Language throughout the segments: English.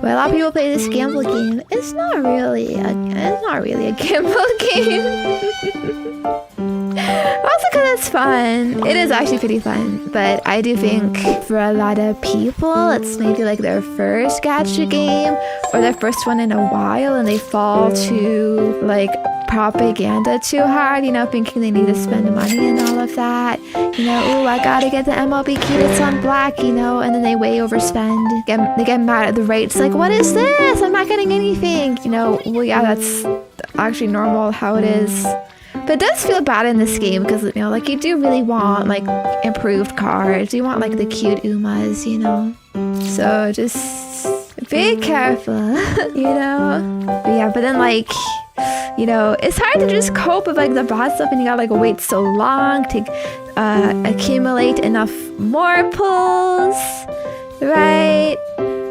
But a lot of people play this gamble game. It's not really a gamble game. Also because it's fun. It is actually pretty fun. But I do think for a lot of people, it's maybe like their first gacha game or their first one in a while, and they fall to like propaganda too hard, you know, thinking they need to spend money and all of that. You know, oh, I gotta get the MLB kit, it's on black, you know, and then they way overspend. They get mad at the rates, like, what is this? I'm not getting anything. You know, well, yeah, that's actually normal how it is. But it does feel bad in this game because, you know, like you do really want like improved cards. You want like the cute Umas, you know. So just be careful, you know. But yeah, but then like, you know, it's hard to just cope with like the boss stuff, and you gotta like wait so long to accumulate enough more pulls, right?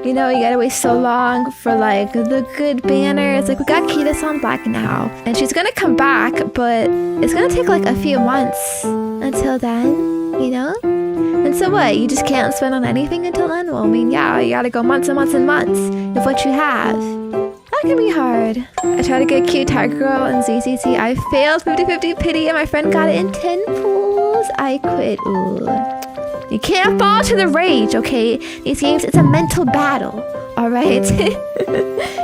You know, you gotta wait so long for like the good banners. Like we got Kida's on black now, and she's gonna come back, but it's gonna take like a few months until then, you know? And so what? You just can't spend on anything until then? Well, I mean, yeah, you gotta go months and months and months with what you have. That can be hard. I tried to get cute Tiger Girl and ZZZ. I failed 50-50 pity, and my friend got it in 10 pulls. I quit. Ooh. You can't fall to the rage, okay? These games, it's a mental battle, all right?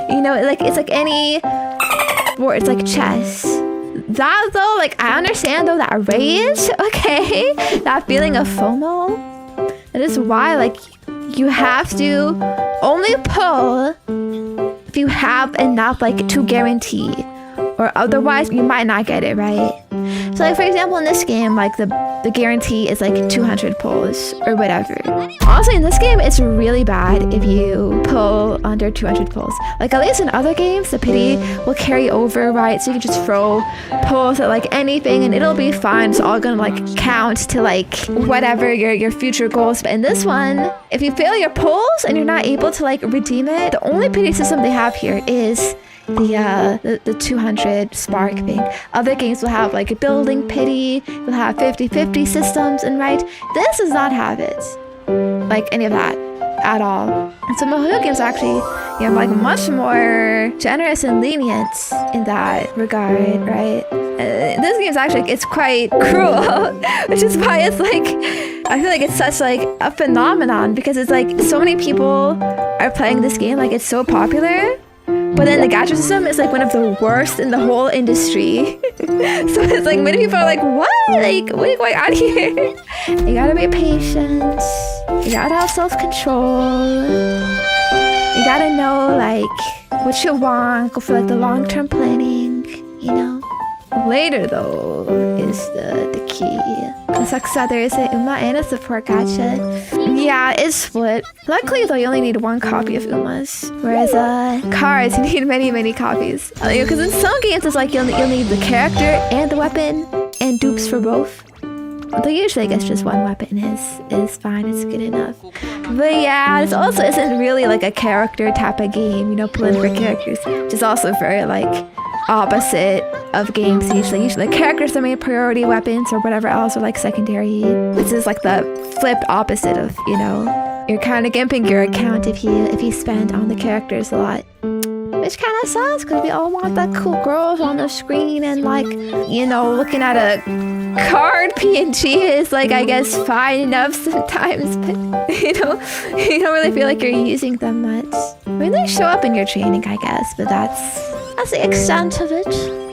You know, like it's like any sport. It's like chess. That though, like I understand though that rage, okay? That feeling of FOMO. That is why, like, you have to only pull if you have enough, like, to guarantee, or otherwise you might not get it, right? So like for example in this game, like the guarantee is like 200 pulls or whatever. Honestly in this game it's really bad if you pull under 200 pulls. Like at least in other games the pity will carry over, right? So you can just throw pulls at like anything and it'll be fine. It's all gonna like count to like whatever your future goals. But in this one, if you fail your pulls and you're not able to like redeem it, the only pity system they have here is the 200 spark thing. Other games will have like a building pity, will have 50-50 systems, and right, this does not have it, like any of that at all. And so MoHoYo games are actually, you know, like much more generous and lenient in that regard, right? This game is actually, it's quite cruel, which is why it's like, I feel like it's such like a phenomenon, because it's like so many people are playing this game, like it's so popular. But then the gacha system is like one of the worst in the whole industry. So it's like many people are like, what? Like, what are going on here? You gotta be patient. You gotta have self-control. You gotta know like what you want. Go for like the long-term planning, you know? Later though is the key. The success, there is a Uma and a support gacha. Yeah, it's split. Luckily though, you only need one copy of Uma's, whereas cards you need many copies. Because in some games it's like you'll need the character and the weapon and dupes for both. Although usually I guess just one weapon is fine, it's good enough. But yeah, this also isn't really like a character type of game, you know, pulling for characters. Which is also very like opposite of games usually. Usually characters are main priority, weapons or whatever else are like secondary. This is like the flipped opposite of, you know, you're kind of gimping your account if you spend on the characters a lot. Which kind of sucks because we all want the cool girls on the screen, and like, you know, looking at a card PNG is like, I guess, fine enough sometimes, but you know, you don't really feel like you're using them much. I mean, they show up in your training, I guess, but that's the extent of it.